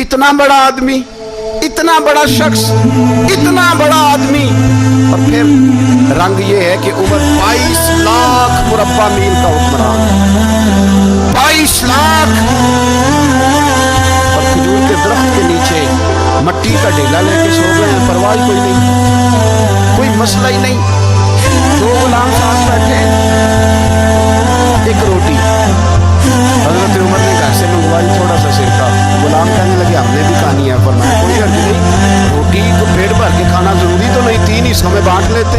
इतना बड़ा आदमी, इतना बड़ा शख्स, इतना बड़ा आदमी, और फिर रंग ये है कि उम्र 22 लाख मुरब्बा मील का हुक्मरान, 22 लाख, और खजूर के दरख्त के नीचे मट्टी का ढेला लेके सो गए हैं, परवाह कोई नहीं, कोई मसला ही नहीं। दो गुलाम साथ बैठे, एक रोटी, हजरत उमर ने घर से मंगवाई थोड़ा सा सिरका, गुलाम कहने लगे हमने भी खानी है, फरमाया कोई हर्ज नहीं, रोटी को पेट भर के खाना जरूरी तो नहीं, 3 हिस्सों में बांट लेते।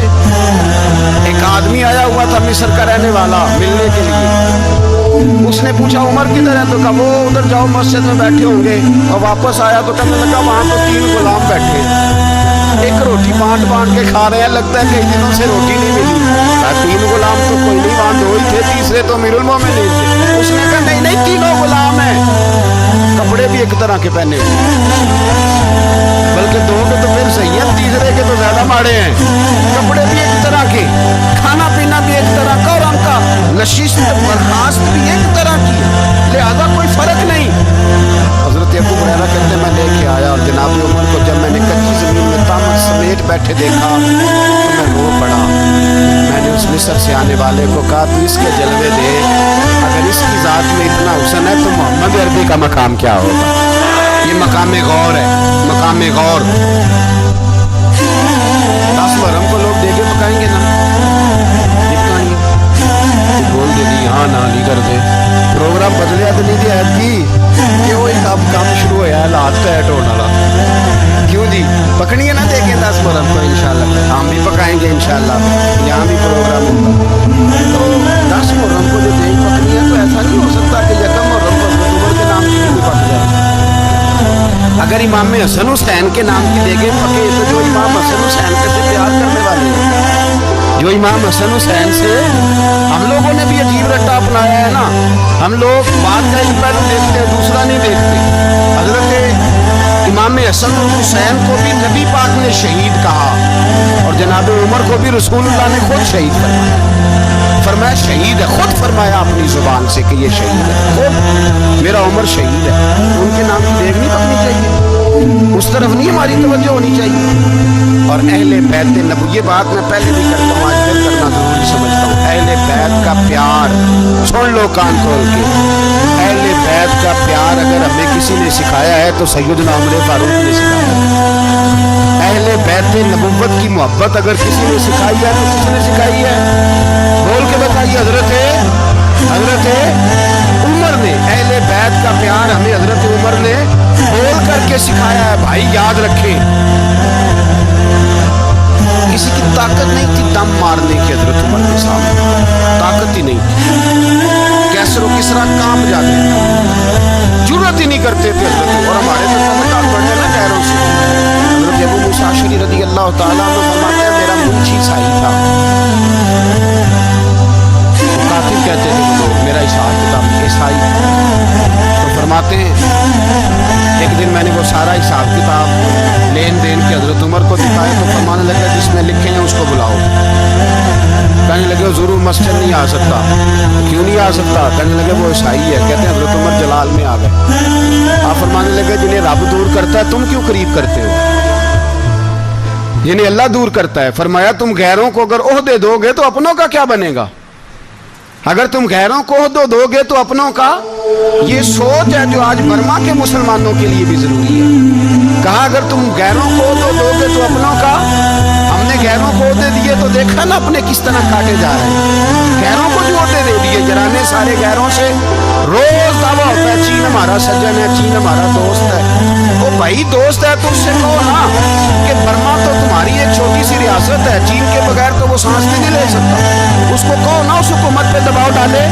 एक आदमी आया हुआ था मिस्र का रहने वाला, मिलने के लिए, उसने पूछा उमर किधर है, तो कहा वो उधर जाओ मस्जिद में बैठे होंगे, और वापस आया तो कहने लगा वहाँ तो 3 गुलाम बैठे, एक रोटी बांट के खा रहे हैं, लगता है कई दिनों से रोटी नहीं मिली। 3 गुलाम तो कोई नहीं, वहाँ 2 ही थे, तीसरे तो अमीरुल मोमिनीन थे। उसने कहा नहीं नहीं 3 गुलाम हैं, कपड़े भी एक तरह के पहने हुए, बल्कि 2 के तो फिर सही है, तीसरे के तो ज्यादा माड़े हैं, कपड़े भी एक तरह के, खाना पीना भी एक तरह का, और उनका नशिस्त बर्खास्त भी एक तरह की, लिहाजा कोई फर्क नहीं। हजरत अबू हुरैरा कहते मैं लेके आया, और जनाब उमर को जब मैंने कच्ची जमीन में तामत समेट बैठे देखा तो मैं रो पड़ा। मैंने उस मिस्र से आने वाले को कहा तू इसके जलवे दे, अगर इसकी ज़ात में इतना हुस्न है तो मोहम्मद अरबी का मकाम क्या होगा। ये मकाम गौर है, मकाम गौर। 10 मुहर्रम को लोग देखे पकाएंगे ना, बोल दे हाँ ना नहीं कर दे, प्रोग्राम बदलिया तो नहीं दिया की क्यों, एक अब काम शुरू होया हालात टाइट होने वाला, क्यों जी पकड़ी है ना, देखें 10 मुहर्रम को इंशाल्लाह हम भी पकाएंगे, इंशाल्लाह यहाँ भी प्रोग्राम होगा। तो 10 मुहर्रम को जो देख पकड़ी है तो ऐसा नहीं हो सकता कि यकम मुहर्रम को उमर के नाम की भी पक जाए। अगर इमाम हसन हुसैन के नाम की देखें पके तो जो इमाम हसन हुसैन से प्यार करने वाले हैं, जो इमाम हसन हुसैन से, हम लोगों ने भी अजीब रट्टा अपनाया है ना, हम लोग बात का एक पहलू देखते हैं दूसरा नहीं देखते। हजरत इमाम हसन हुसैन को भी नबी पाक ने शहीद कहा, और जनाब उमर को भी रसूलुल्लाह ने खुद शहीद फरमाया शहीद है, खुद फरमाया अपनी जुबान से कि ये शहीद है, खुद मेरा उमर शहीद है। उनके नाम की देख नहीं पकनी चाहिए, उस तरफ नहीं हमारी तवज्जो होनी चाहिए। और अहले बैत नबी, ये बात मैं पहले भी करता हूँ, आज फिर करना जरूरी समझता हूँ, अहले बैत का प्यार सुन लो कान खोल के, अहले बैत का प्यार अगर हमें किसी ने सिखाया है तो सैयदना उमर फारूक ने सिखाया है। अहले बैत नबुव्वत की मोहब्बत अगर किसी ने सिखाई है तो किसने सिखाई है, बोल के बताइए। हजरत उमर ने, अहले बैत का प्यार हमें हजरत उमर ने बोल करके सिखाया है। भाई याद रखें, किसी की ताकत नहीं थी दम मारने की हजरत उमर के सामने, ताकत ही नहीं थी, कैसरो किसरा काम जाते, जरूरत ही नहीं करते थे हजरत। और हमारे तो तबकात बढ़े ना गैरों से। हजरत अबू मूसा अशअरी रज़ी अल्लाह तआला अन्हु फरमाते हैं मेरा मुंशी ईसाई था, कातिल कहते थे लोग, मेरा हिसाब किताब ईसाई। तो फरमाते हैं एक दिन मैंने वो सारा हिसाब किताब लेन देन के हजरत उमर को दिखाया, तो फरमाने लगा जिसमें लिखे हैं उसको बुलाओ। कहने लगे ज़रूर मस्जिद नहीं आ सकता, क्यों नहीं आ सकता, कहने लगे वो ईसाई है। कहते हैं हजरत उमर जलाल में आ गए। आप फरमाने लगे जिन्हें रब दूर करता है तुम क्यों करीब करते हो, जिन्हें अल्लाह दूर करता है। फरमाया तुम गैरों को अगर ओहदे दोगे तो अपनों का क्या बनेगा, अगर तुम गैरों को ओहदे दोगे तो अपनों का। ये सोच है जो आज बर्मा के मुसलमानों के लिए भी जरूरी है। कहा अगर तुम गैरों को ओहदे दोगे तो अपनों का। हमने गैरों को ओहदे दिए तो देखा ना अपने किस तरह काटे जा रहे हैं। गैरों को जो ओहदे दे दिए, जराने सारे गैरों से रोज दावा होता है चीन हमारा सज्जन है, चीन हमारा दोस्त है। वो भाई दोस्त है तो उससे कहो ना कि बर्मा तो तुम्हारी एक छोटी सी रियासत है, चीन के बगैर तो वो सांस भी नहीं ले सकता। उसको कहो ना उस हुकूमत पे दबाव डाले।